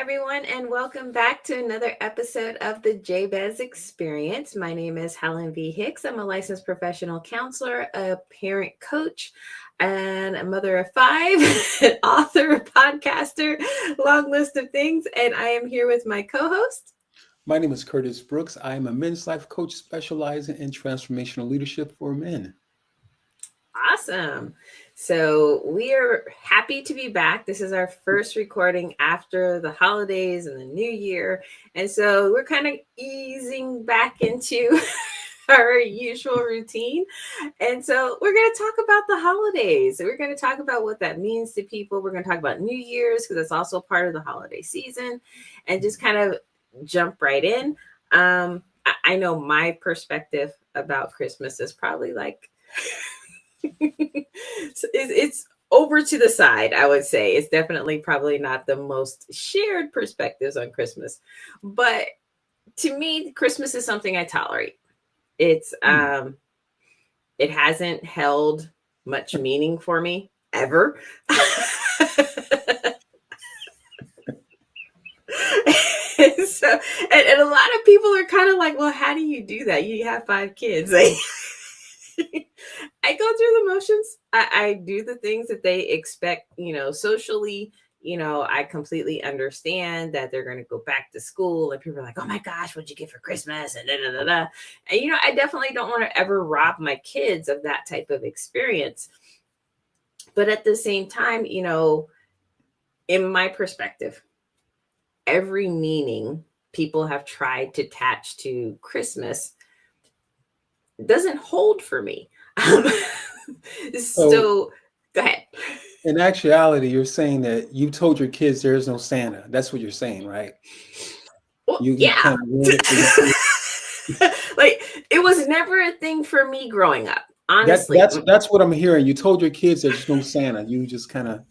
everyone, and welcome back to another episode of the Jabez Experience. My name is Helen V. Hicks. I'm a licensed professional counselor, a parent coach, and a mother of five, an author, a podcaster, long list of things. And I am here with my co host. My name is Curtis Brooks. I am a men's life coach specializing in transformational leadership for men. Awesome. So we are happy to be back. This is our first recording after the holidays and the new year. And so we're kind of easing back into our usual routine. And so we're going to talk about the holidays. We're going to talk about what that means to people. We're going to talk about New Year's because it's also part of the holiday season and just kind of jump right in. I know my perspective about Christmas is probably like, it's over to the side, I would say. It's definitely probably not the most shared perspectives on Christmas. But to me, Christmas is something I tolerate. It's it hasn't held much meaning for me ever. So, and a lot of people are kind of like, well, how do you do that? You have five kids. Like, I go through the motions. I do the things that they expect, socially. I completely understand that they're going to go back to school and people are like, oh my gosh, what'd you get for Christmas? And da da da da. And, I definitely don't want to ever rob my kids of that type of experience. But at the same time, in my perspective, every meaning people have tried to attach to Christmas doesn't hold for me. So, So go ahead. in actuality, you're saying that you told your kids there is no Santa. That's what you're saying, right? Well, You yeah. kind of ruined it for your kids. Like, it was never a thing for me growing up, That honestly. that's what I'm hearing. You told your kids there's no Santa. You just kind of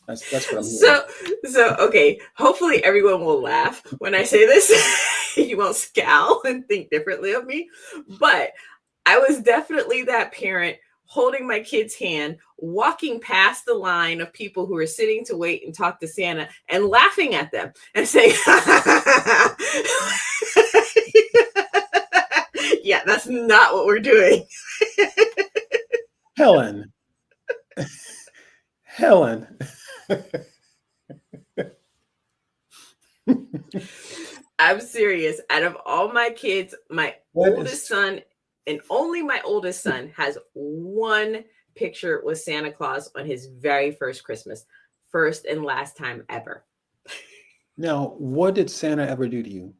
that's what I'm hearing. So okay, hopefully everyone will laugh when I say this. You won't scowl and think differently of me. But I was definitely that parent holding my kid's hand, walking past the line of people who are sitting to wait and talk to Santa and laughing at them and saying, yeah, that's not what we're doing. Helen, Helen. I'm serious. Out of all my kids, my That oldest is son, and only my oldest son, has one picture with Santa Claus on his very first Christmas. First and last time ever. now. What did Santa ever do to you?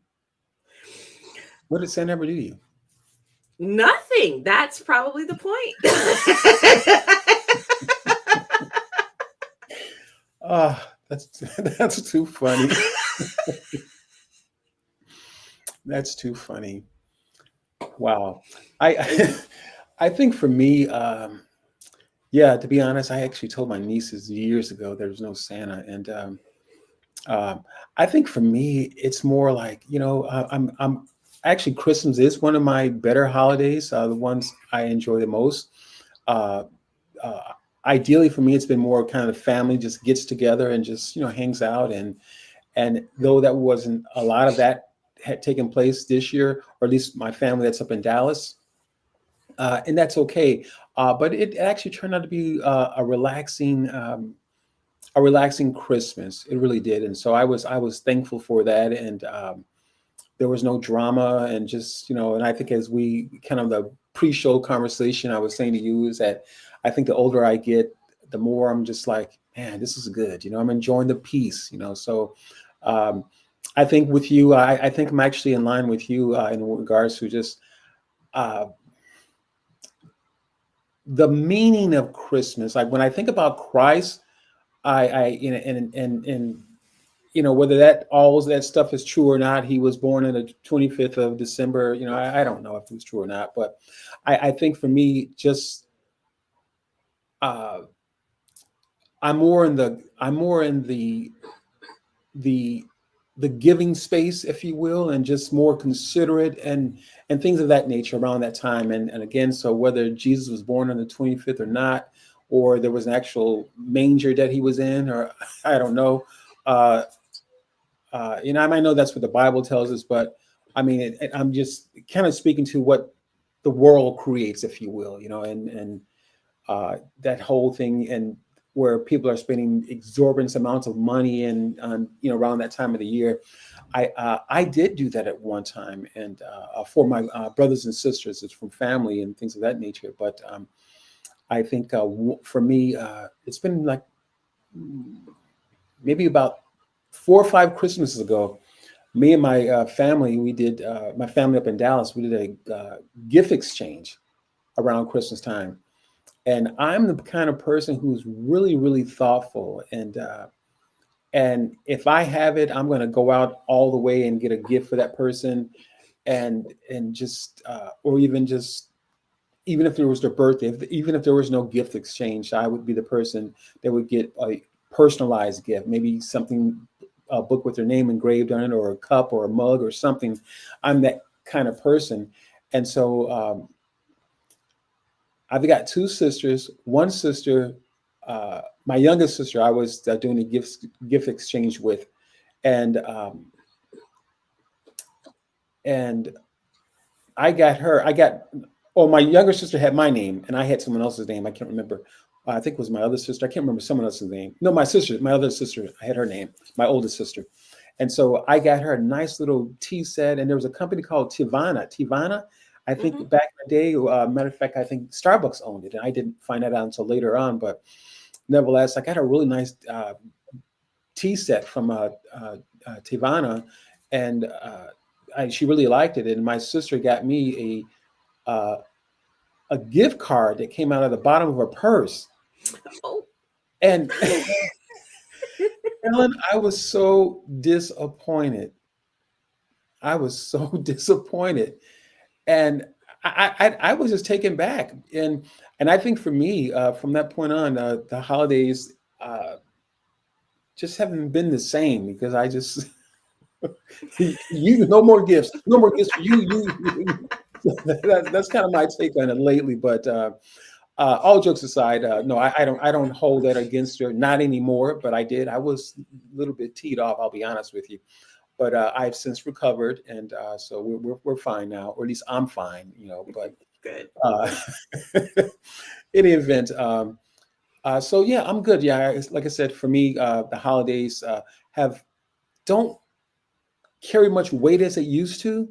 What did Santa ever do to you? Nothing. That's probably the point. That's that's too funny. That's too funny. Wow. I I think for me, yeah, to be honest, I actually told my nieces years ago there's no Santa, and I think for me, it's more like I'm actually Christmas is one of my better holidays, the ones I enjoy the most. Uh, uh, Ideally, for me, it's been more kind of the family just gets together and just hangs out, and though that wasn't a lot of that had taken place this year, or at least my family that's up in Dallas, and that's okay. But it actually turned out to be a relaxing Christmas. It really did, and so I was thankful for that, and there was no drama, and just and I think as we kind of the pre-show conversation I was saying to you is that I think the older I get, the more I'm just like, man, this is good. I'm enjoying the peace. So. Um, I think with you, I think I'm actually in line with you in regards to just uh, the meaning of Christmas. Like when I think about Christ, I whether that all that stuff is true or not. He was born on the 25th of December. I don't know if it was true or not, but I think for me, just uh, I'm more in the the giving space, if you will, and just more considerate and things of that nature around that time. And again, so whether Jesus was born on the 25th or not, or there was an actual manger that he was in, or I don't know. Uh, I might know that's what the Bible tells us, but I mean, I'm just kind of speaking to what the world creates, if you will, and that whole thing, and where people are spending exorbitant amounts of money and on around that time of the year. I did do that at one time, and for my brothers and sisters, it's from family and things of that nature. But I think for me, it's been like maybe about 4 or 5 Christmases ago. Me and my family, we did my family up in Dallas. We did a gift exchange around Christmas time, and I'm the kind of person who's really, really thoughtful. And if I have it, I'm going to go out all the way and get a gift for that person, and just or even just even if there was their birthday, even if there was no gift exchange, I would be the person that would get a personalized gift, maybe something, a book with their name engraved on it, or a cup, or a mug, or something. I'm that kind of person, and so I've got two sisters. One sister, my youngest sister, I was doing a gift exchange with, and and I got her. Oh, my younger sister had my name, and I had someone else's name. I can't remember. I think it was my other sister. I can't remember someone else's name. No, my other sister. I had her name, my oldest sister. And so I got her a nice little tea set, and there was a company called Tivana. Tivana, I think Hmm. back in the day, matter of fact, I think Starbucks owned it, and I didn't find that out until later on. But nevertheless, I got a really nice tea set from Tivana, and she really liked it. And my sister got me a gift card that came out of the bottom of her purse. Oh. And Ellen, I was so disappointed. I was so disappointed, and I was just taken back. And I think for me, from that point on, the holidays just haven't been the same, because I just you no more gifts for you. That's kind of my take on it lately. But all jokes aside, no, I don't hold that against her, not anymore. But I did. I was a little bit teed off. I'll be honest with you. But I've since recovered, and so we're fine now, or at least I'm fine. But Good. uh, in any event, so yeah, I'm good. Yeah, like I said, for me, the holidays have don't carry much weight as it used to,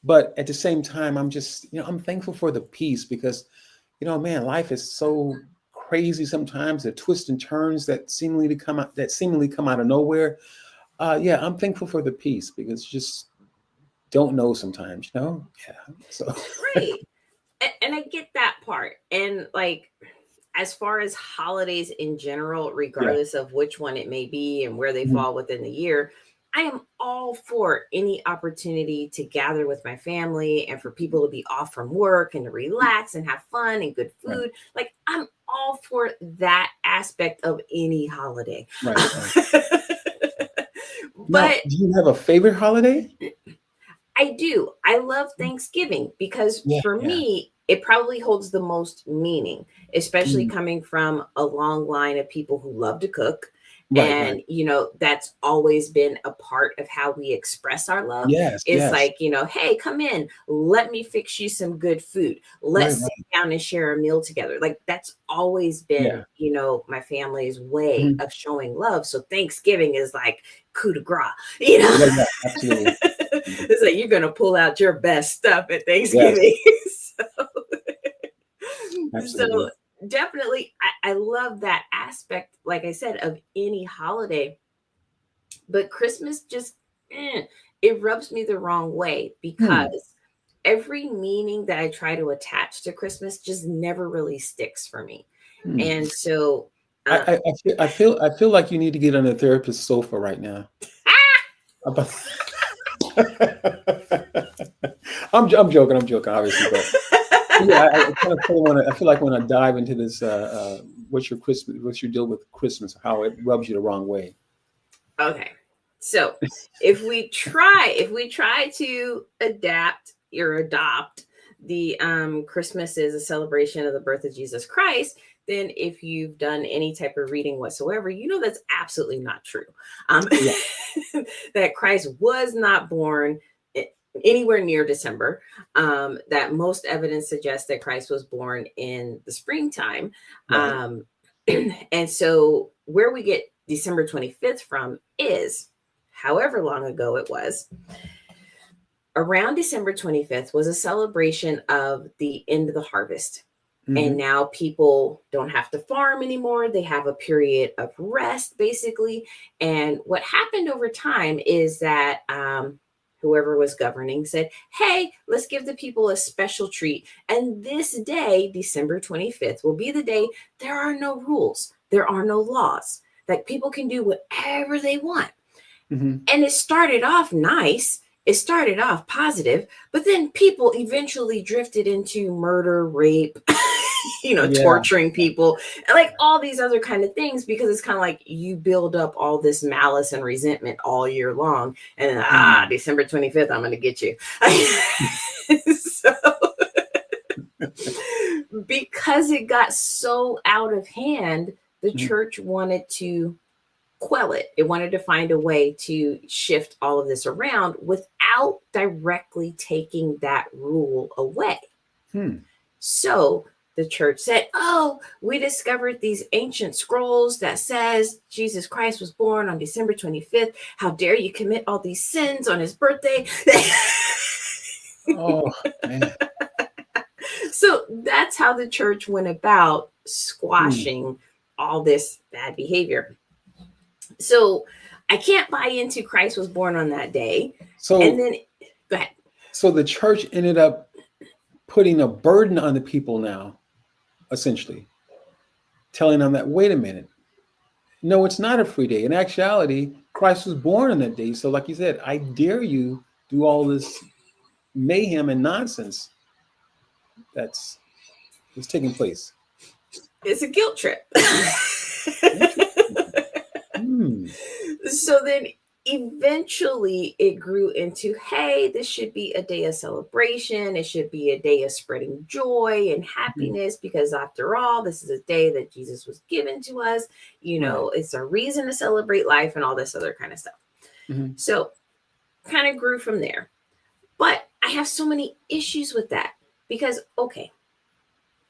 but at the same time, I'm just I'm thankful for the peace, because man, life is so crazy sometimes. The twists and turns that seemingly come out of nowhere. Yeah, I'm thankful for the peace, because you just don't know sometimes. Yeah. So Right. And I get that part. And like, as far as holidays in general, yeah. regardless of which one it may be and where they Mhm. fall within the year, I am all for any opportunity to gather with my family and for people to be off from work and to relax and have fun and good Right. food. Like, I'm all for that aspect of any holiday. Right. Right. Now, But do you have a favorite holiday? I do. I love Thanksgiving because Yeah. for Yeah. me, it probably holds the most meaning, especially Mm. coming from a long line of people who love to cook. Right. Right. And, that's always been a part of how we express our love Yes. is Yes. like, hey, come in, let me fix you some good food. Right. Let's sit Right. down and share a meal together. Like, that's always been, Yeah. my family's way Mhm. of showing love. So Thanksgiving is like coup de grace, you know? Yeah. Yeah. Absolutely. It's like you're gonna pull out your best stuff at Yes. Thanksgiving. so, so Absolutely. definitely, I love that aspect, like I said, of any holiday. But Christmas just it rubs me the wrong way Hmm. because every meaning that I try to attach to Christmas just never really sticks for me. Hmm. And so I, uh, I, I feel like you need to get on a therapist sofa right now. About- I'm joking. I'm joking, obviously, but yeah, I kind of feel want to. I feel like when I dive into this, what's your deal with Christmas, how it rubs you the wrong way. Okay. So if we try to adapt or adopt the Christmas is a celebration of the birth of Jesus Christ, then if you've done any type of reading whatsoever, you know that's absolutely not true. Um, Yeah. that Christ was not born anywhere near December. That most evidence suggests that Christ was born in the springtime. Right. And so where we get December 25th from is, however long ago it was, around December 25th was a celebration of the end of the harvest. And Hmm. now people don't have to farm anymore. They have a period of rest, basically. And what happened over time is that whoever was governing said, hey, let's give the people a special treat. And this day, December 25th, will be the day there are no rules, there are no laws, that people can do whatever they want. Hmm. And it started off nice. It started off positive, but then people eventually drifted into murder, rape, Yeah. torturing people, and like all these other kind of things, because it's kind of like you build up all this malice and resentment all year long. And then, Mm. December 25th, I'm going to get you. So, because it got so out of hand, the Mhm. church wanted to quell it. It wanted to find a way to shift all of this around without directly taking that rule away. Hmm. So the church said, "Oh, we discovered these ancient scrolls that says Jesus Christ was born on December 25th. How dare you commit all these sins on his birthday?" Oh man. So that's how the church went about Hmm. squashing all this bad behavior. So I can't buy into Christ was born on that day. And So then go ahead. so the church ended up putting a burden on the people now, essentially, telling them that, wait a minute, no, it's not a free day. In actuality, Christ was born on that day. So, like you said, I dare you do all this mayhem and nonsense that's taking place. It's a guilt trip. Interesting. Hmm. So then eventually it grew into, hey, this should be a day of celebration. It should be a day of spreading joy and Mhm. happiness, because after all, this is a day that Jesus was given to us. Right. It's a reason to celebrate life and all this other kind of stuff. Hmm. So kind of grew from there. But I have so many issues with that because, okay,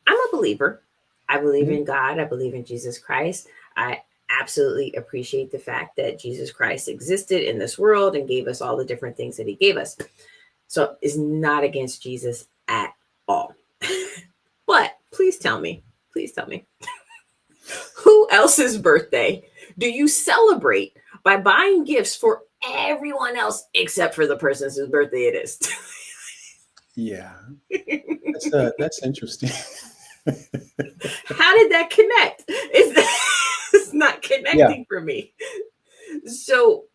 I'm a believer. I believe Hmm. in God. I believe in Jesus Christ. I absolutely appreciate the fact that Jesus Christ existed in this world and gave us all the different things that he gave us. So it's not against Jesus at all. But please tell me, who else's birthday do you celebrate by buying gifts for everyone else except for the person whose birthday it is? Yeah, that's interesting. How did that connect? It's not Yeah. connecting for me. So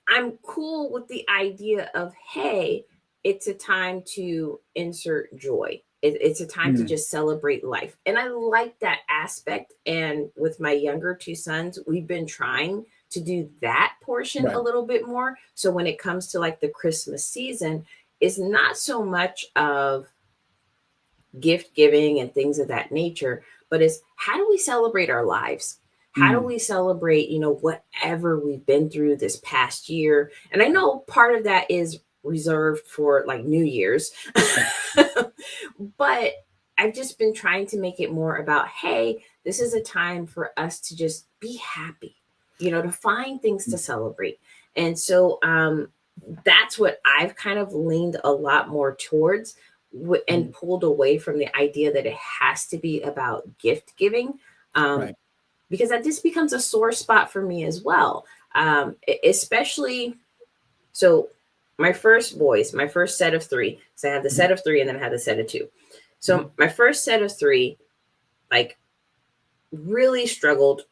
I'm cool with the idea of, hey, it's a time to insert joy. It's a time to Mm. just celebrate life. And I like that aspect. And with my younger two sons, we've been trying to do that portion a Right. little bit more. So when it comes to like the Christmas season, it's not so much of gift giving and things of that nature, but it's how do we celebrate our lives? How do Mm. we celebrate, whatever we've been through this past year? And I know part of that is reserved for like New Year's, but I've just been trying to make it more about, hey, this is a time for us to just be happy, to find things to celebrate. And so that's what I've kind of leaned a lot more towards and Mhm. pulled away from the idea that it has to be about gift giving, um, Right. because that just becomes a sore spot for me as well. Especially so, my first set of three. So I have the Mhm. set of three, and then I have the set of two. Mhm. So my first set of three, like, really struggled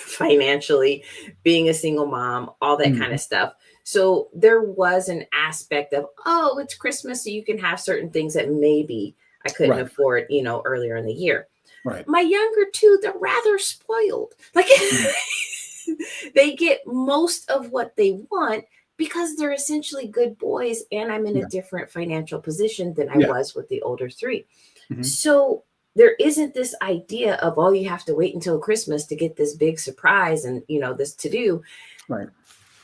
financially, being a single mom, all that kind Mhm. of stuff. So there was an aspect of, oh, it's Christmas, so you can have certain things that maybe I couldn't Right. afford, earlier in the year. Right. My younger two, they're rather spoiled. Like Mhm. they get most of what they want because they're essentially good boys, and I'm in a Yeah. different financial position than I Yeah. was with the older three. Hmm. So there isn't this idea of, oh, you have to wait until Christmas to get this big surprise and, this to do. Right.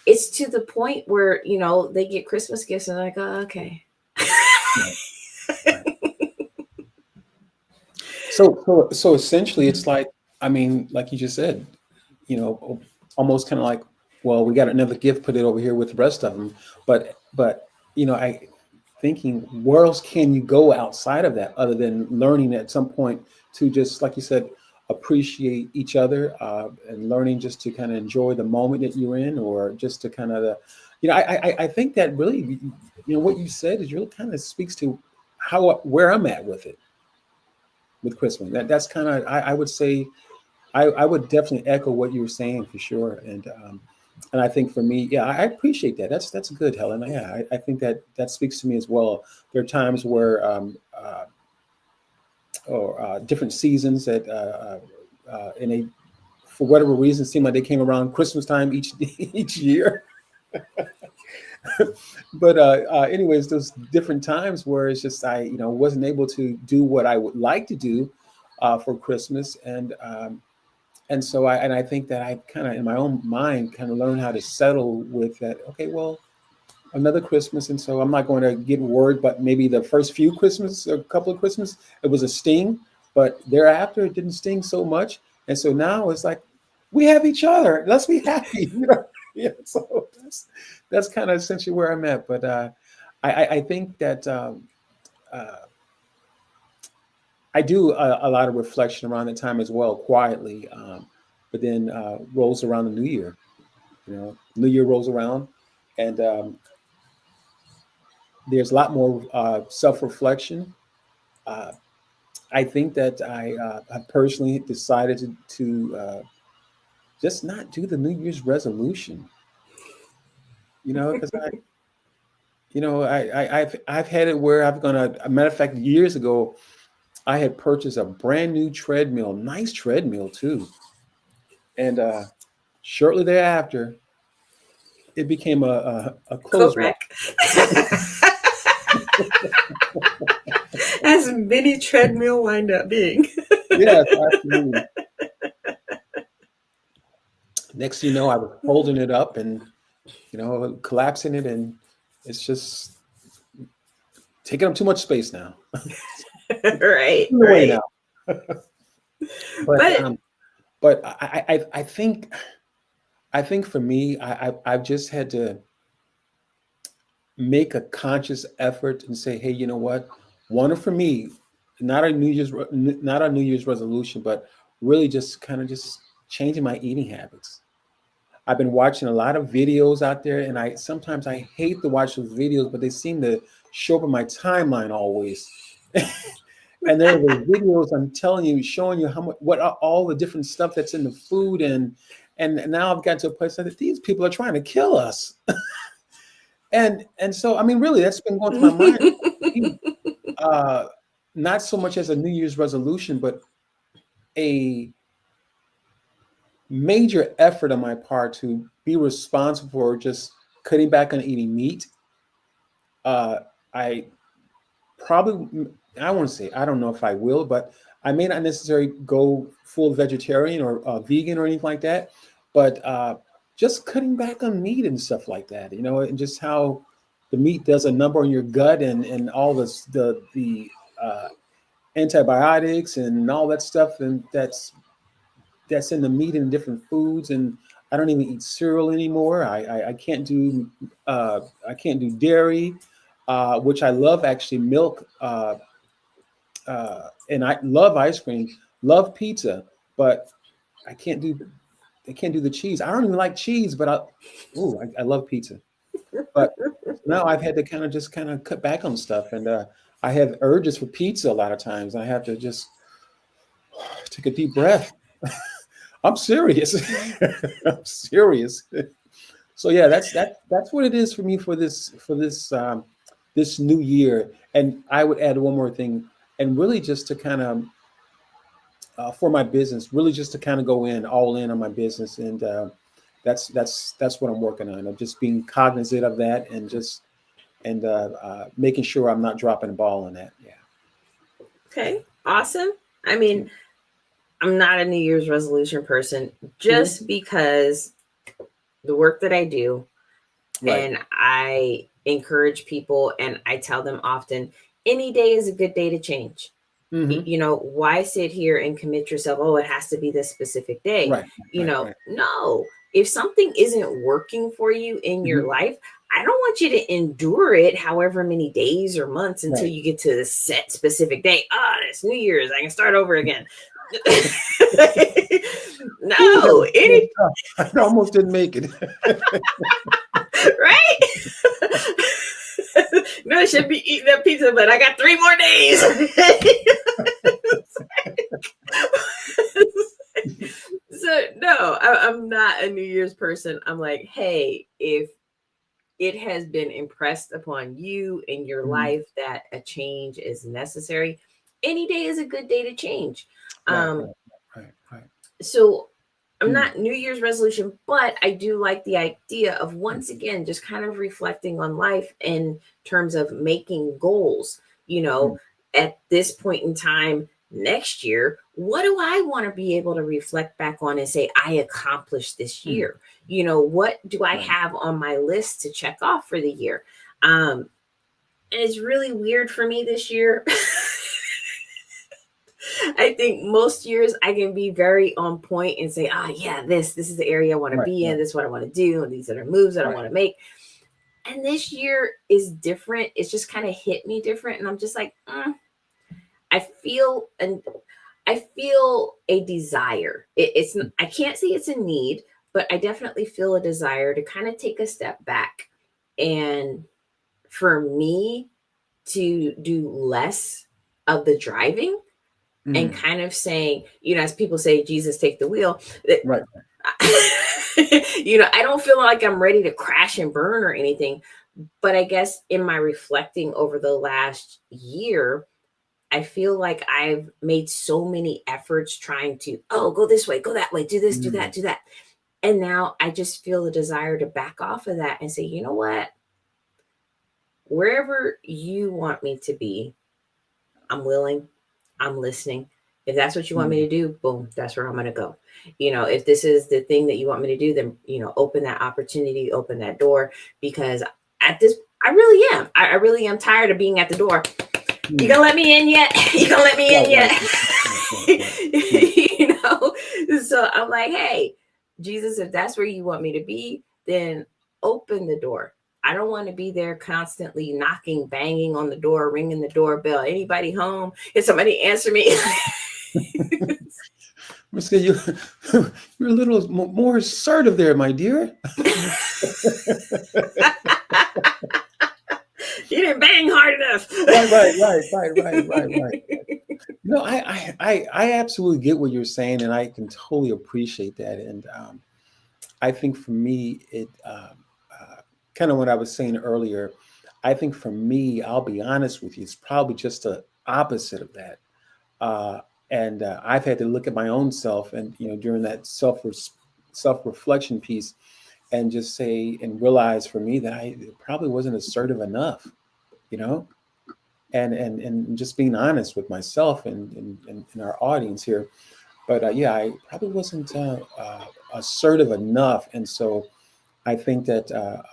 It's to the point where, they get Christmas gifts and they're like, oh, okay. Right. Right. So essentially, it's like, I mean, like you just said, almost kind of like, well, we got another gift, put it over here with the rest of them. But I thinking, where else can you go outside of that, other than learning at some point to just, like you said, appreciate each other, and learning just to kind of enjoy the moment that you're in, or just to kind of, I think that really, what you said is really kind of speaks to where I'm at with it, with Christmas. That's kind of, I would say, I would definitely echo what you were saying for sure. And I think for me, yeah, I appreciate that. That's good, Helen. Yeah, I think that speaks to me as well. There are times where, or different seasons that, in a for whatever reason, seem like they came around Christmas time each each year. But anyways, those different times where it's just I, wasn't able to do what I would like to do for Christmas, and so I think that I kind of in my own mind kind of learned how to settle with that. Okay, well, another Christmas, and so I'm not going to get worried. But maybe the first few Christmas, a couple of Christmas, it was a sting, but thereafter it didn't sting so much. And so now it's like we have each other. Let's be happy, Yeah, so that's kind of essentially where I'm at. But I think that uh, I do a lot of reflection around the time as well, quietly. But then rolls around the New Year. New Year rolls around, and there's a lot more self-reflection. Uh, I think that I have personally decided to just not do the New Year's resolution. Because I've had it where I've gonna. A matter of fact, years ago, I had purchased a brand new treadmill, nice treadmill too, and shortly thereafter, it became a clothes rack. Correct. As many treadmill wind up being. Yes, absolutely. Next thing you know, I was folding it up and collapsing it, and it's just taking up too much space now. Right, In the way right. now. But But I think for me, I've just had to make a conscious effort and say, hey, you know what? One for me, not a New Year's resolution, but really just kind of just changing my eating habits. I've been watching a lot of videos out there, and I sometimes I hate to watch those videos, but they seem to show up in my timeline always. And there are the videos, I'm telling you, showing you how much, what are all the different stuff that's in the food, and now I've got to a place that these people are trying to kill us. And so I mean, really, that's been going through my mind. Uh, Not so much as a New Year's resolution, but a major effort on my part to be responsible for just cutting back on eating meat. I probably, I want to say, I don't know if I will, but I may not necessarily go full vegetarian or vegan or anything like that, but just cutting back on meat and stuff like that, and just how the meat does a number on your gut, and all this, the antibiotics and all that stuff, and that's in the meat and different foods. And I don't even eat cereal anymore. I can't do dairy, which I love actually milk, and I love ice cream, love pizza, but I can't do I can't do the cheese. I don't even like cheese, but I love pizza. But now I've had to kind of cut back on stuff, and I have urges for pizza a lot of times. I have to just take a deep breath. I'm serious. I'm serious. So yeah, that's what it is for me for this new year. And I would add one more thing, and really just to kind of for my business, really just to kind of go in all in on my business, and That's what I'm working on. Of just being cognizant of that, and just and making sure I'm not dropping the ball on that. Yeah. Okay, awesome. I Yeah. mean, I'm not a New Year's resolution person Mhm. just because the work that I do, Right. and I encourage people and I tell them often any day is a good day to change. Hmm. Why sit here and commit yourself? Oh, it has to be this specific day. Right. Right. Right. No. If something isn't working for you in your Hmm. life, I don't want you to endure it however many days or months until Right. you get to the set specific day. Ah, it's New Year's. I can start over again. Ooh, No, that was any tough. I almost didn't make it. right? No, I should be eating that pizza, but I got 3 more days. So no, I'm not a New Year's person. I'm like, hey, if it has been impressed upon you in your Mhm. life that a change is necessary, any day is a good day to change. Right. Um, Right. Right. Right. so I'm Mm. not New Year's resolution, but I do like the idea of once again just kind of reflecting on life in terms of making goals. You know, Mm. at this point in time next year, what do I want to be able to reflect back on and say I accomplished this Mm. year? What do I Right. have on my list to check off for the year? Um, and it's really weird for me this year. I think most years I can be very on point and say, yeah, this is the area I want to Right. be in, Right. this is what I want to do, and these are the moves that I Right. want to make. And this year is different. It's just kind of hit me different. And I'm just like, I feel and I feel a desire. Mm. I can't say it's a need, but I definitely feel a desire to kind of take a step back and for me to do less of the driving and Mm. kind of saying, as people say, Jesus take the wheel. Right. I don't feel like I'm ready to crash and burn or anything. But I guess in my reflecting over the last year, I feel like I've made so many efforts trying to, go this way, go that way, do this, do Mm. that, do that. And now I just feel the desire to back off of that and say, you know what? Wherever you want me to be, I'm willing, I'm listening. If that's what you want me Mm. to do, boom, that's where I'm going to go. If this is the thing that you want me to do, then, open that opportunity, open that door, because at this, I really am. I really am tired of being at the door. You Mm. gonna let me in yet? You gonna let me Right. in Right. yet? Right. Right. Right. Mm. you know? So I'm like, hey, Jesus, if that's where you want me to be, then open the door. I don't want to be there constantly knocking, banging on the door, ringing the doorbell. Anybody home? Can somebody answer me? Mister, you're a little more assertive there, my dear. You didn't bang hard enough. Right. Right. Right. Right. Right. Right. Right. No, I absolutely get what you're saying, and I can totally appreciate that. And I think for me, it kind of what I was saying earlier. I think for me, I'll be honest with you, it's probably just the opposite of that. Uh, and I've had to look at my own self, and during that self reflection piece, and just say and realize for me that I probably wasn't assertive enough. You know, and just being honest with myself and our audience here. But yeah, I probably wasn't assertive enough, and so I think that. Uh,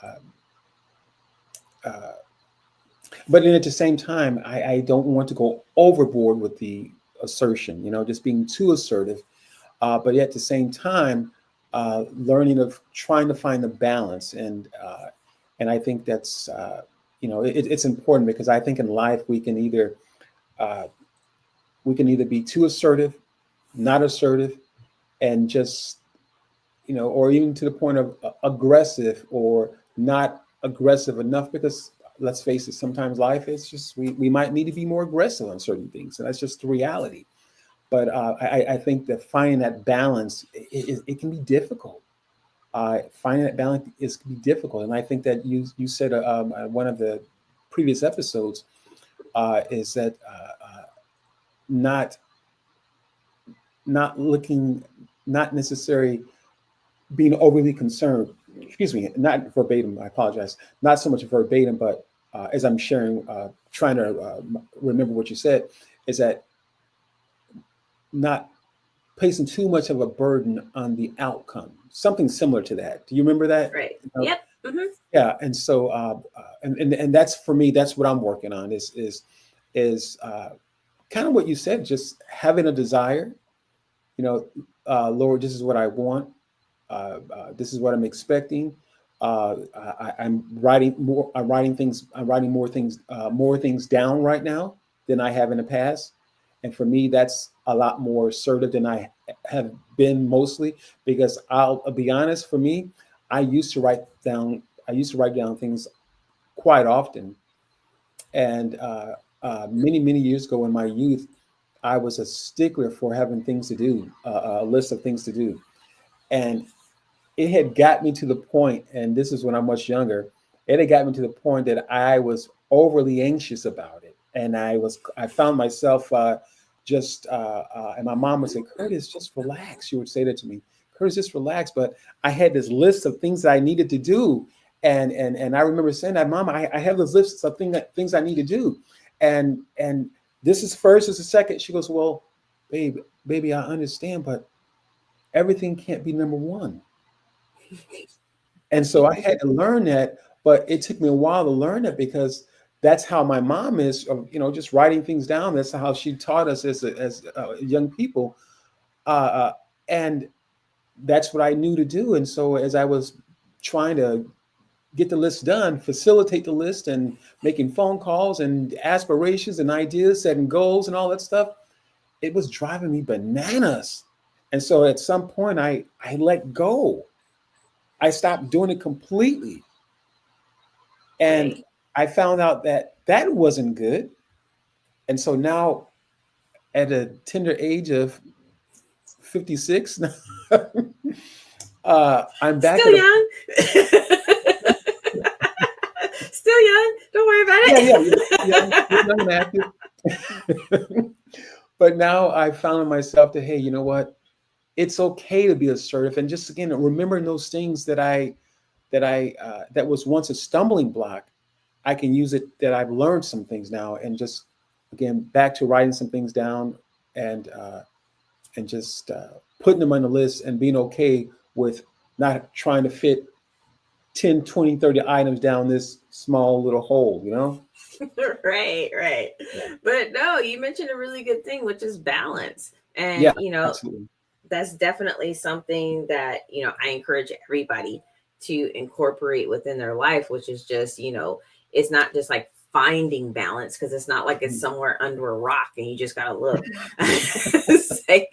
but then at the same time, I don't want to go overboard with the assertion. Just being too assertive. But at the same time, learning of trying to find a balance, and I think that's it's important because I think in life uh, we can either be too assertive, not assertive, and just or even to the point of aggressive or not aggressive enough. Because let's face it, sometimes life is just we might need to be more aggressive on certain things, and that's just the reality. But I think that finding that balance it can be difficult. Finding that balance is can be difficult, and I think that you said one of the previous episodes is that not not looking, not necessarily being overly concerned. Excuse me, not verbatim. I apologize. Not so much verbatim, but as I'm sharing, trying to remember what you said, is that not placing too much of a burden on the outcome. Something similar to that. Do you remember that? Right. You know, Yep. yeah. And so, and that's for me. That's what I'm working on. Is kind of what you said. Just having a desire. You know, Lord, this is what I want. This is what I'm expecting. I'm writing more. I'm writing things. I'm writing more things down right now than I have in the past. And for me, that's a lot more assertive than I have been mostly because I'll be honest. For me, I used to write down. I used to write down things quite often, and many years ago in my youth, I was a stickler for having things to do, a list of things to do, and it had got me to the point, and this is when I'm much younger, it had got me to the point that I was overly anxious about it. And I found myself and my mom would say, Curtis, just relax. She would say that to me, Curtis, just relax. But I had this list of things that I needed to do. And I remember saying that, Mom, I have this list of things I need to do. And this is first, this is second. She goes, well, baby, I understand, but everything can't be number one. And so I had to learn that, but it took me a while to learn that because that's how my mom is, just writing things down. That's how she taught us as young people, uh, and that's what I knew to do. And so as I was trying to get the list done, facilitate the list, and making phone calls and aspirations and ideas, setting goals and all that stuff, it was driving me bananas. And so at some point, I let go. I stopped doing it completely. And Right. I found out that that wasn't good. And so now, at a tender age of 56, I'm back Still at a young. Still young. Don't worry about yeah, yeah, yeah, still it. young and active. But now I found myself that, hey, you know what? It's okay to be assertive, and just again remembering those things that was once a stumbling block. I can use it that I've learned some things now, and just again back to writing some things down and just putting them on the list and being okay with not trying to fit 10, 20, 30 items down this small little hole, you know? Right, right. Yeah, But no, you mentioned a really good thing, which is balance. yeah, And, absolutely. that's definitely something that, I encourage everybody to incorporate within their life, which is just, it's not just like finding balance because it's not like it's Mm. somewhere under a rock and you just got to look. It's like,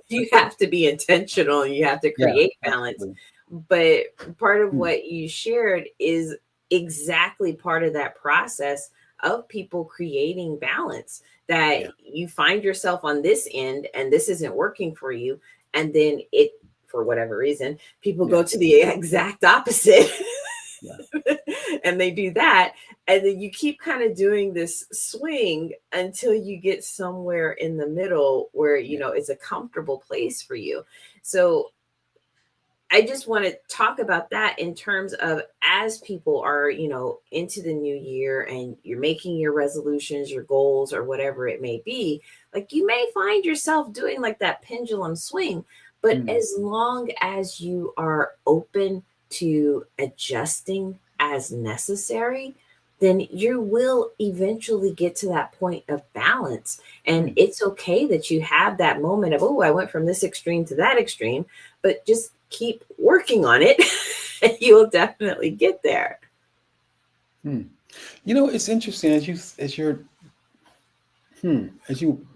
you have to be intentional, you have to Yeah, create balance. absolutely. But part of Mm. what you shared is exactly part of that process of people creating balance, that Yeah, you find yourself on this end and this isn't working for you, and then it, for whatever reason, people yeah, go to the exact opposite. yeah, And they do that, and then you keep kind of doing this swing until you get somewhere in the middle where yeah. it's a comfortable place for you. So I just want to talk about that in terms of, as people are, into the new year and you're making your resolutions, your goals, or whatever it may be, like, you may find yourself doing like that pendulum swing. But Mm. as long as you are open to adjusting as necessary, then you will eventually get to that point of balance. And Mm. it's okay that you have that moment of, oh, I went from this extreme to that extreme, but just keep working on it and you will definitely get there. Mm. It's interesting as you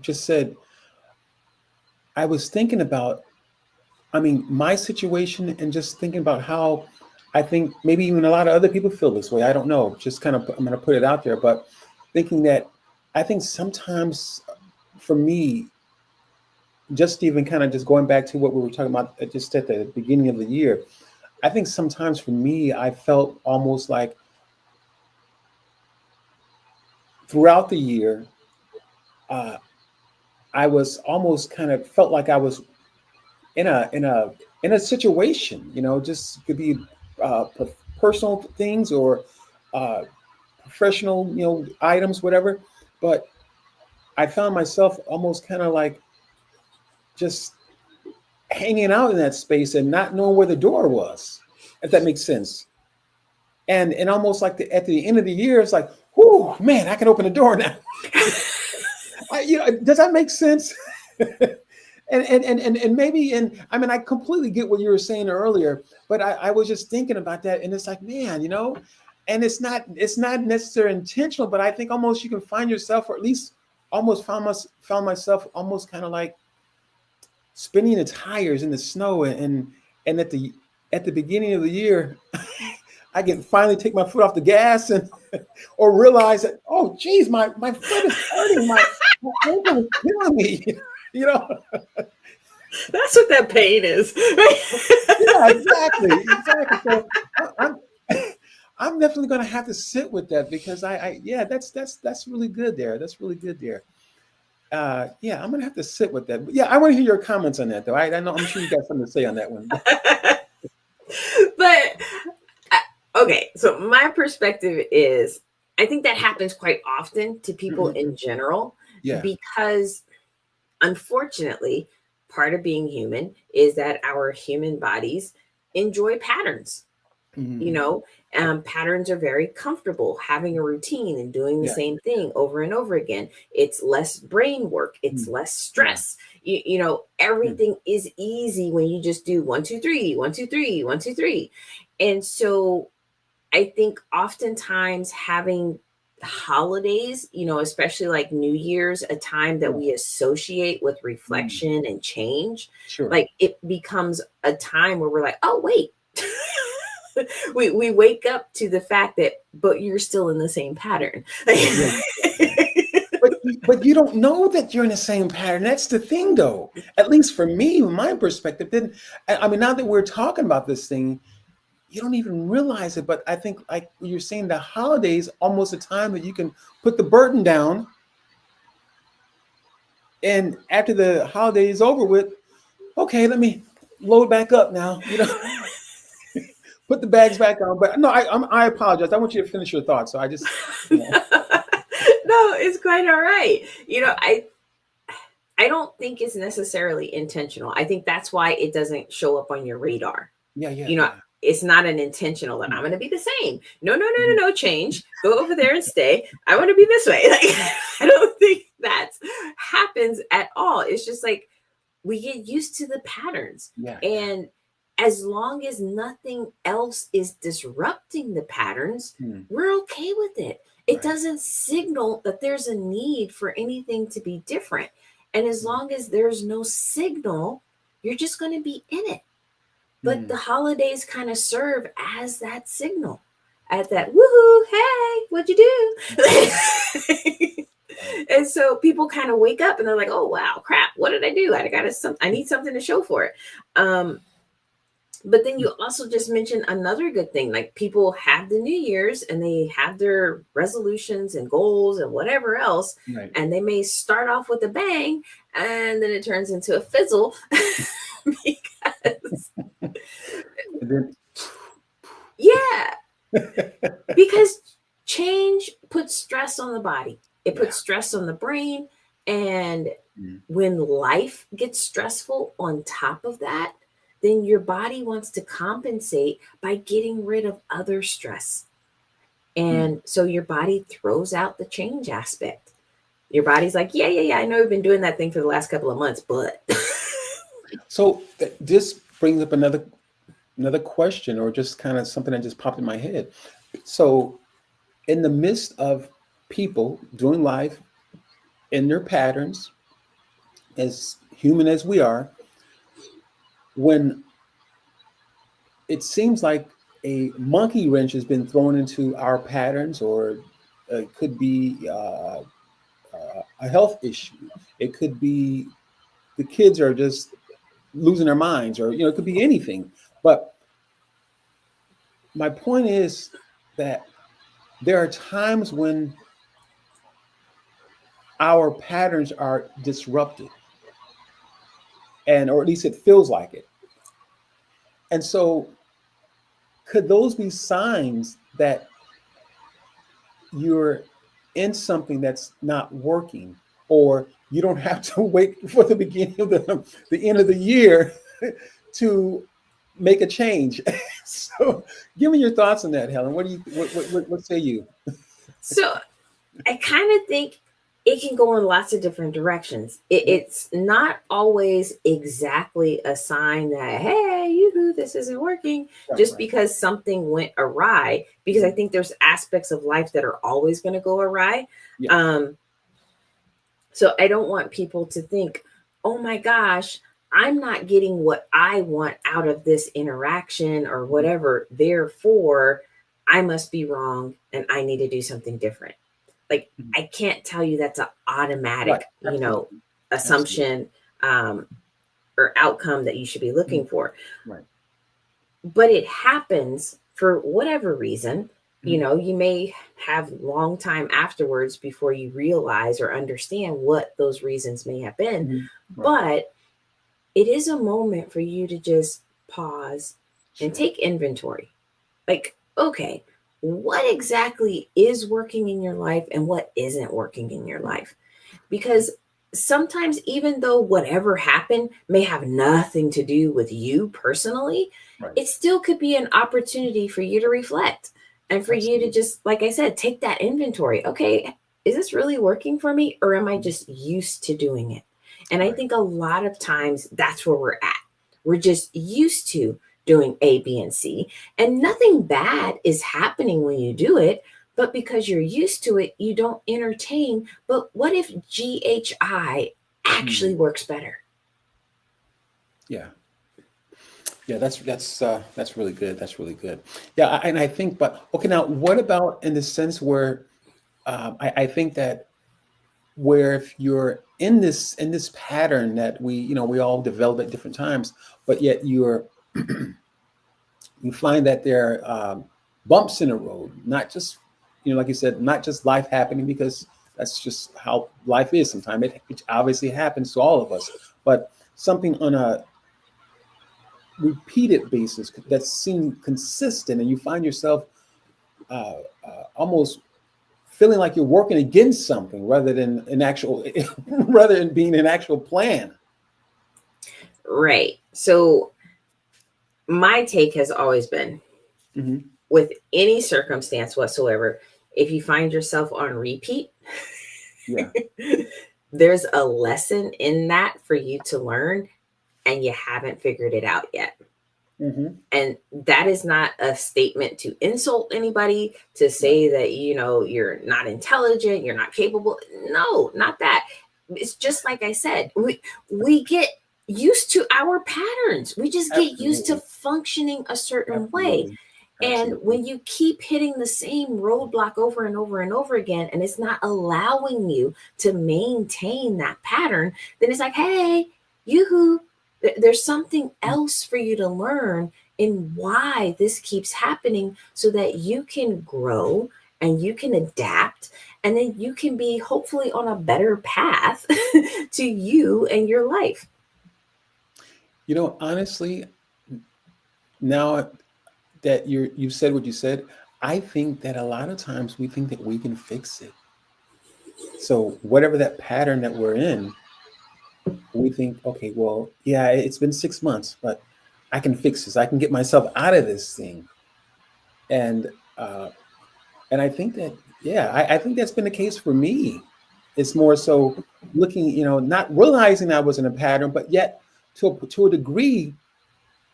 just said, I was thinking about, I mean, my situation and just thinking about how I think maybe even a lot of other people feel this way. I don't know. Just kind of, I'm going to put it out there, but thinking that I think sometimes for me, just even kind of just going back to what we were talking about just at the beginning of the year, I think sometimes for me, I felt almost like throughout the year, uh, I was almost kind of felt like I was in a situation, just could be personal things or uh, professional, items, whatever. But I found myself almost kind of like just hanging out in that space and not knowing where the door was, if that makes sense. And almost like at the end of the year, it's like, whoo, man, I can open the door now. Does that make sense? And maybe, and I mean, I completely get what you were saying earlier, but I was just thinking about that, and it's like, man, and it's not necessarily intentional, but I think almost you can find yourself, or at least almost found myself almost kind of like spinning the tires in the snow, and at the beginning of the year, I can finally take my foot off the gas and or realize that, oh geez, my foot is hurting, my ankle is killing me. you know That's what that pain is. yeah, exactly. So I'm I'm definitely going to have to sit with that, because yeah, that's really good there. That's really good there. Yeah, I'm going to have to sit with that. But yeah, I want to hear your comments on that, though. I know, I'm sure you got something to say on that one. But okay, so my perspective is I think that happens quite often to people Mhm. in general Yeah. because unfortunately, part of being human is that our human bodies enjoy patterns. You Hmm. know, patterns are very comfortable having a routine and doing the Yeah. same thing over and over again. It's less brain work, it's Mm. less Yeah. stress. You know, Mm. everything is easy when you just do 1, 2, 3, 1, 2, 3, 1, 2, 3. And so I think oftentimes having holidays, especially like New Year's, a time that Yeah. we associate with Mm. reflection and change, Sure. like it becomes a time where we're like, oh, wait. we wake up to the fact that, but you're still in the same pattern. Yeah. Yeah. But you don't know that you're in the same pattern. That's the thing, though. At least for me, from my perspective, then I mean, now that we're talking about this thing, you don't even realize it. But I think, like you're saying, the holidays almost a time that you can put the burden down, and after the holiday is over with, okay, let me load back up now. Put the bags back on. But no, I apologize. I want you to finish your thoughts. So I just, No, it's quite all right. I don't think it's necessarily intentional. I think that's why it doesn't show up on your radar. yeah, yeah, You know, yeah. it's not an intentional that I'm Mm. going to be the same. No, no, no, Mhm. no, no, change. Go over there and stay. I want to be this way. Like, I don't think that happens at all. It's just like we get used to the patterns. Yeah, yeah. And as long as nothing else is disrupting the patterns, Mm. we're okay with it. It Right. doesn't signal that there's a need for anything to be different. And as Mm. long as there's no signal, you're just going to be in it. But Mm. the holidays kind of serve as that signal, at that woohoo, hey, what'd you do? Right. And so people kind of wake up and they're like, oh wow, crap, what did I do? I need something to show for it. Um, but then you also just mentioned another good thing. Like people have the New Year's and they have their resolutions and goals and whatever else, Right. and they may start off with a bang and then it turns into a fizzle because And then, yeah, because change puts stress on the body, it yeah. puts stress on the brain. And Mm. when life gets stressful on top of that, then your body wants to compensate by getting rid of other stress. Mm. And so your body throws out the change aspect. Your body's like, yeah, yeah, yeah, I know we've been doing that thing for the last couple of months, but So this brings up another question, or just kind of something that just popped in my head. So, in the midst of people doing life in their patterns, as human as we are, when it seems like a monkey wrench has been thrown into our patterns, or it could be a health issue. It could be the kids are just losing their minds, or it could be anything. But my point is that there are times when our patterns are disrupted, and or at least it feels like it. And so, could those be signs that you're in something that's not working, or you don't have to wait for the beginning of the end of the year to make a change? So, give me your thoughts on that, Helen. What do you what say you? So I kind of think it can go in lots of different directions. Yeah, It's not always exactly a sign that, hey, yoo-hoo, this isn't working right, just right. because something went awry. Because I Mhm. think there's aspects of life that are always going to go awry. Yeah. Um, so I don't want people to think, oh my gosh, I'm not getting what I want out of this interaction or Mhm. whatever. Therefore, I must be wrong and I need to do something different. Like, Mhm. I can't tell you that's an Right. automatic, Absolutely. Absolutely. assumption, um, or outcome that you should be looking Mhm. for. Right. But it happens for whatever reason. Mhm. You may have long time afterwards before you realize or understand what those reasons may have been. Mhm. Right. But it is a moment for you to just pause and Sure. take inventory. Like, okay, what exactly is working in your life and what isn't working in your Mhm. life? Because sometimes, even though whatever happened may have nothing to do with you personally, Right. it still could be an opportunity for you to reflect and for you to Absolutely. just, like I said, take that inventory. Okay, is this really working for me or am I Mhm. just used to doing it? And I Right. think a lot of times that's where we're at. We're just used to doing A, B, and C, and nothing bad is happening when you do it. But because you're used to it, you don't entertain. But what if GHI Mhm. actually works better? Yeah. Yeah. That's really good. That's really good. Yeah. And I think, but okay. Now, what about in the sense where I think that where if you're in this pattern that we all develop at different times, but yet you find that there are bumps in the road, not just like you said, not just life happening, because that's just how life is. Sometimes it obviously happens to all of us, but something on a repeated basis that seems consistent, and you find yourself almost feeling like you're working against something rather than an actual rather than being an actual plan. Right. So, my take has always been Hmm. with any circumstance whatsoever, if you find yourself on repeat, Yeah. there's a lesson in that for you to learn, and you haven't figured it out yet. Hmm. And that is not a statement to insult anybody, to Right. say that you're not intelligent, you're not capable. No, not that. It's just like I said, we get used to our patterns. We just get used to Absolutely. functioning a certain way. Absolutely. And Absolutely. when you keep hitting the same roadblock over and over and over again, and it's not allowing you to maintain that pattern, then it's like, hey, yoo-hoo, there's something else for you to learn in why this keeps happening so that you can grow and you can adapt, and then you can be hopefully on a better path to you and your life. Honestly, now that you've said what you said, I think that a lot of times we think that we can fix it. So whatever that pattern that we're in, we think, okay, well, yeah, it's been 6 months, but I can fix this. I can get myself out of this thing. And uh, and I think that, yeah, I think that's been the case for me. It's more so looking, not realizing I was in a pattern, but yet to a degree,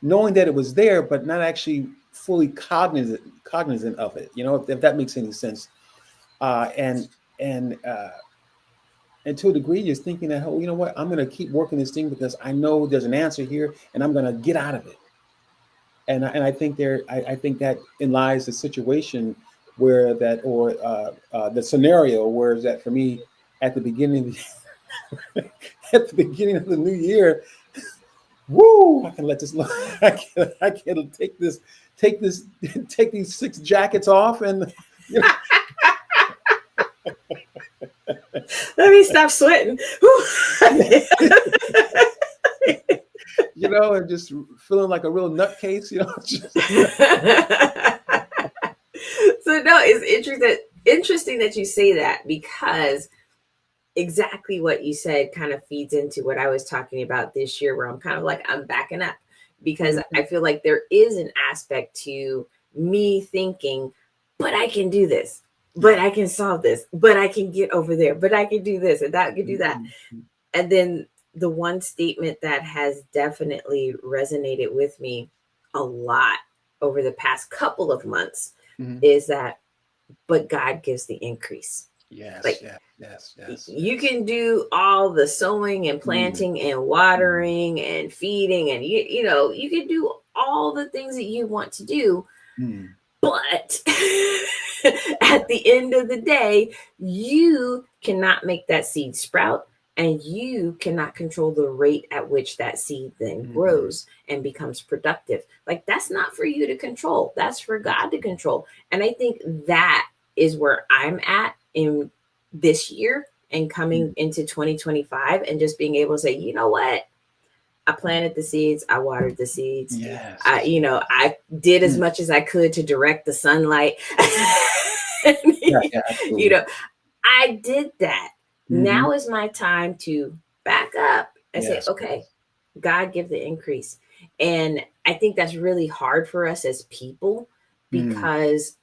knowing that it was there, but not actually fully cognizant of it. If that makes any sense. Uh, and and uh, and to a degree, you're thinking that, oh, you know what, I'm going to keep working this thing because I know there's an answer here, and I'm going to get out of it. And I think I think that in lies the situation where that, or the scenario where is that for me at the beginning at the beginning of the new year. Woo! I can let this. I can take this, take these 6 jackets off, and you know, Let me stop sweating. and just feeling like a real nutcase, So no, it's interesting that you say that, because exactly what you said kind of feeds into what I was talking about this year, where I'm kind of like, I'm backing up, because Mhm. I feel like there is an aspect to me thinking, but I can do this, but Yeah. I can solve this, but I can get over there, but I can do this and that, I can do that. Mhm. And then the one statement that has definitely resonated with me a lot over the past couple of months Mhm. is that, but God gives the increase. Yes, Like, yes, yes, yes, you yes. can do all the sowing and Mm, planting and mm, watering and feeding, and you can do all the things that you want to do, mm. but at the end of the day, you cannot make that seed sprout, and you cannot control the rate at which that seed then Mhm. grows and becomes productive. Like, that's not for you to control, that's for God to Absolutely. control. And I think that is where I'm at in this year and coming Mm. into 2025, and just being able to say, you know what, I planted the seeds, I watered the seeds. I, Yes. you know, I did as Mm. much as I could to direct the sunlight. Yeah, yeah, you absolutely. know, I did that. Mhm. Now is my time to back up and say, Yes, okay, yes. God give the increase. And I think that's really hard for us as people, Mm. because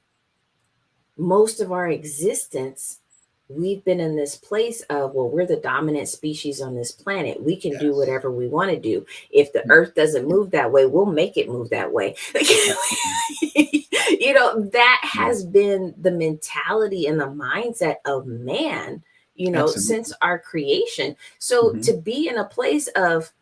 most of our existence, we've been in this place of, well, we're the dominant species on this planet, we can do Yes. whatever we want to do. If the Mm. earth doesn't move that way, we'll make it move that way. Absolutely. That Yeah. has been the mentality and the mindset of man, since Absolutely. our creation. So Mhm. to be in a place of,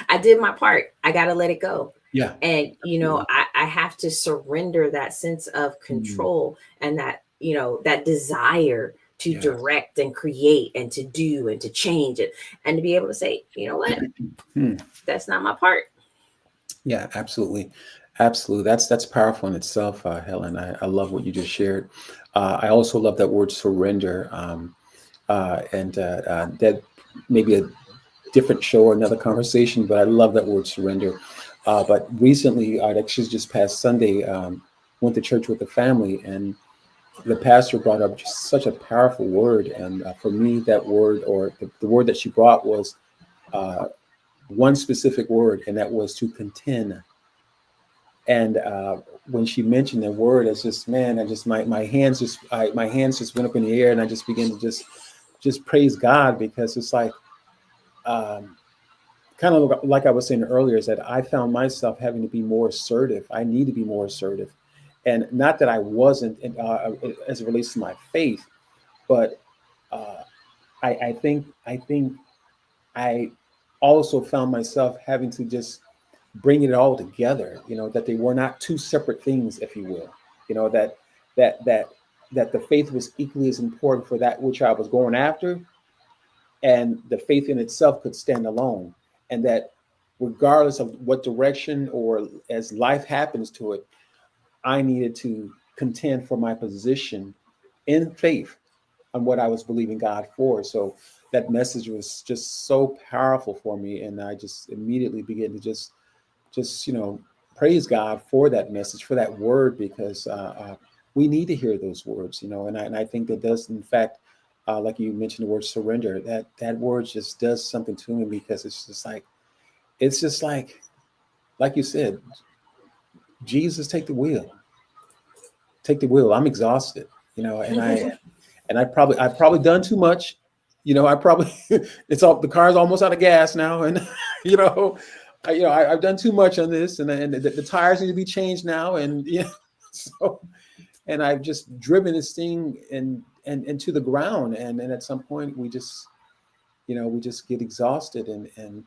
I did my part, I got to let it go. Yeah, And absolutely. I have to surrender that sense of Mm. control, and that that desire to Yes. direct and create and to do and to change it, and to be able to say, you know what, Mm. that's not my part. Yeah, absolutely. Absolutely. That's powerful in itself, Helen. I love what you just shared. I also love that word surrender. And that may be a different show or another conversation, but I love that word surrender. But recently, actually just past Sunday, went to church with the family, and the pastor brought up just such a powerful word. And for me, that word, or the word that she brought, was uh, one specific word, and that was to contend. And when she mentioned the word, it's just, man, I just my hands just my hands just went up in the air, and I just began to just praise God, because it's like, um, kind of like I was saying earlier, is that I found myself having to be more assertive. I need to be more assertive, and not that I wasn't as it relates to my faith, but uh, I think I also found myself having to just bring it all together. That they were not two separate things, if you will. That that that that the faith was equally as important for that which I was going after, and the faith in itself could stand alone, and that regardless of what direction or as life happens to it, I needed to contend for my position in faith on what I was believing God for. So that message was just so powerful for me, and I just immediately began to just praise God for that message, for that word, because we need to hear those words, and I think that does, in fact, like you mentioned the word surrender, that word just does something to me, because it's just like you said, Jesus, take the wheel. I'm exhausted, and I've probably done too much. I probably the car's almost out of gas now, and you know, I've done too much on this, and the tires need to be changed now, and so and I've just driven this thing and to the ground, and at some point we just get exhausted, and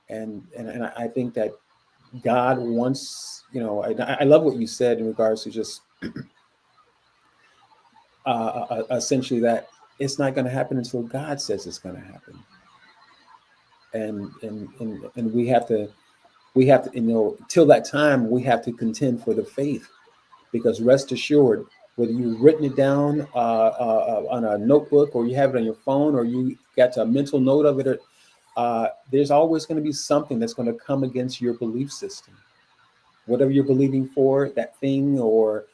I think that God wants, I love what you said in regards to just essentially that it's not going to happen until God says it's going to happen, and we have to till that time we have to contend for the faith, because rest assured, whether you've written it down on a notebook, or you have it on your phone, or you got a mental note of it. There's always going to be something that's going to come against your belief system, whatever you're believing for, that thing, or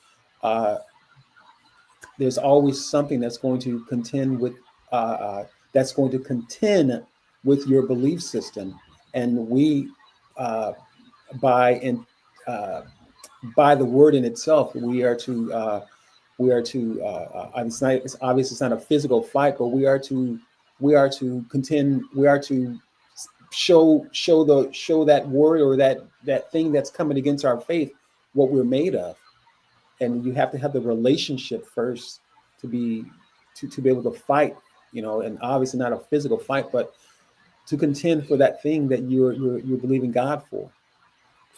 uh, there's always something that's going to contend with that's going to contend with your belief system. And we uh, by in uh, by the word in itself, it's not, it's obvious it's not a physical fight, but we are to contend, we are to show that word, or that thing that's coming against our faith, what we're made of. And you have to have the relationship first to be able to fight, and obviously not a physical fight, but to contend for that thing that you're believing God for.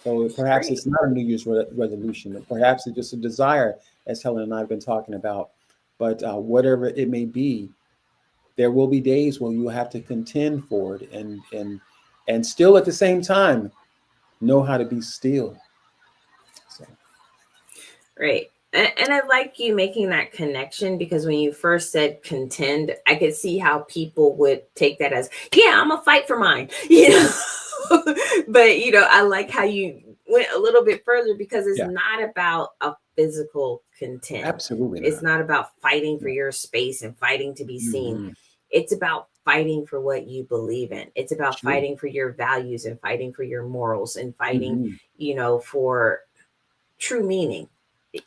So perhaps Great. it's not a New Year's resolution, or perhaps it's just a desire, as Helen and I have been talking about. But whatever it may be, there will be days when you have to contend for it, and still at the same time know how to be still. So Right. And I like you making that connection, because when you first said contend, I could see how people would take that as, yeah, I'm gonna fight for mine, but I like how you went a little bit further, because it's yeah, not about a physical contend. absolutely It's not. not about fighting for Yeah. your space and fighting to be seen. Hmm. It's about fighting for what you believe in. It's about Sure. fighting for your values and fighting for your morals and fighting, Hmm. for true meaning,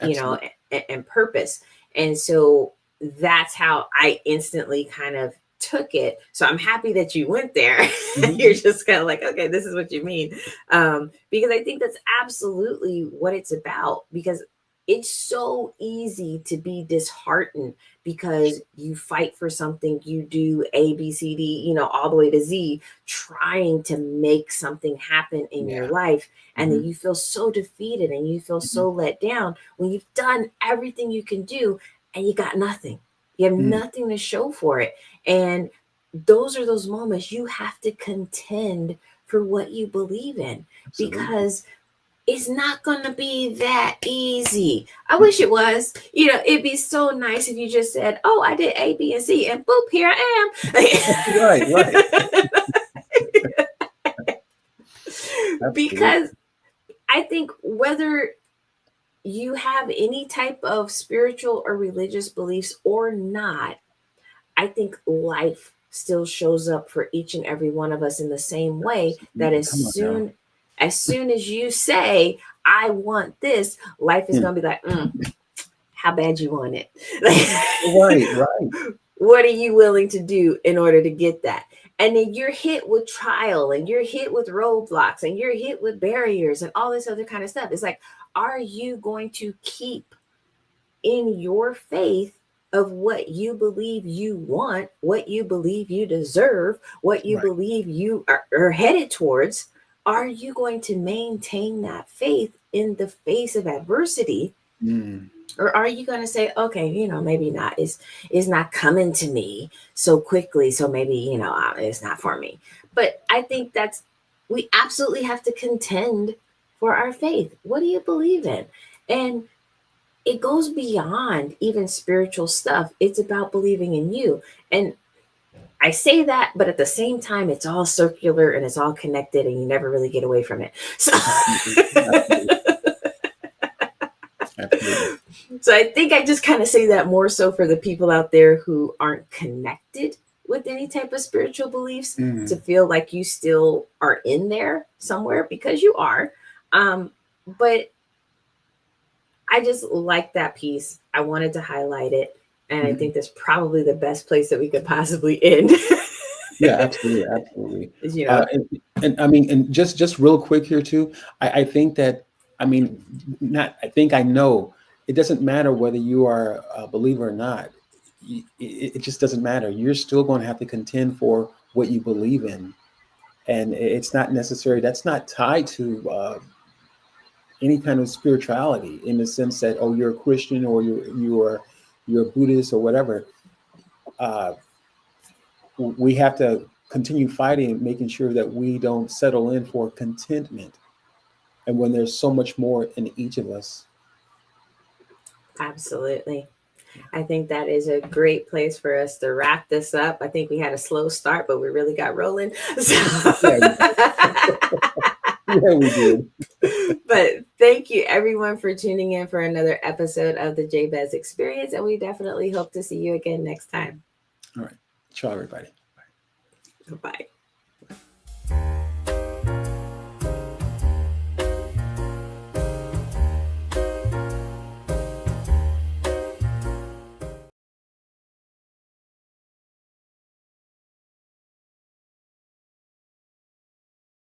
Absolutely. and purpose. And so that's how I instantly kind of took it. So I'm happy that you went there. You're Hmm. just kind of like, okay, this is what you mean. Because I think that's absolutely what it's about. Because it's so easy to be disheartened because you fight for something, you do A, B, C, D, all the way to Z, trying to make something happen in your Yeah. life. And then Hmm. you feel so defeated and you feel Hmm. so let down when you've done everything you can do and you got nothing. You have Mm. nothing to show for it. And those are those moments you have to contend for what you believe in, Absolutely. because it's not going to be that easy. I wish it was. It'd be so nice if you just said, "Oh, I did A, B, and C, and boop, here Right. Right. I am." Absolutely. Because I think whether you have any type of spiritual or religious beliefs or not, I think life still shows up for each and every one of us in the same way, that Absolutely. Come on now. as soon as you say, I want this, life is Hmm. going to be like, how bad you want it. Like, Right. Right. what are you willing to do in order to get that? And then you're hit with trial, and you're hit with roadblocks, and you're hit with barriers and all this other kind of stuff. It's like, are you going to keep in your faith of what you believe you want, what you believe you deserve, what you Right. believe you are headed towards? Are you going to maintain that faith in the face of adversity? Mm. Or are you going to say, okay, maybe not, is not coming to me so quickly, so maybe, it's not for me. But I think that's, we absolutely have to contend for our faith. What do you believe in? And it goes beyond even spiritual stuff. It's about believing in you. And I say that, but at the same time, it's all circular and it's all connected, and you never really get away from it. So, Absolutely. Absolutely. Absolutely. so I think I just kind of say that more so for the people out there who aren't connected with any type of spiritual beliefs, to Mm. feel like you still are in there somewhere, because you are. But I just like that piece. I wanted to highlight it. And I Mhm. think that's probably the best place that we could possibly end. Yeah, absolutely, absolutely. Is, And I mean, and just real quick here too, I think that, I mean, not, I think I know, it doesn't matter whether you are a believer or not. It just doesn't matter. You're still going to have to contend for what you believe in, and it's not necessary. That's not tied to any kind of spirituality, in the sense that, oh, you're a Christian, or you're a Buddhist, or whatever. Uh, we have to continue fighting, making sure that we don't settle in for contentment. And when there's so much more in each of us. Absolutely. Yeah. I think that is a great place for us to wrap this up. I think we had a slow start, but we really got rolling. So, Yeah, yeah, we did. but thank you everyone for tuning in for another episode of the Jabez Experience. And we definitely hope to see you again next time. All right. Ciao, everybody. Bye.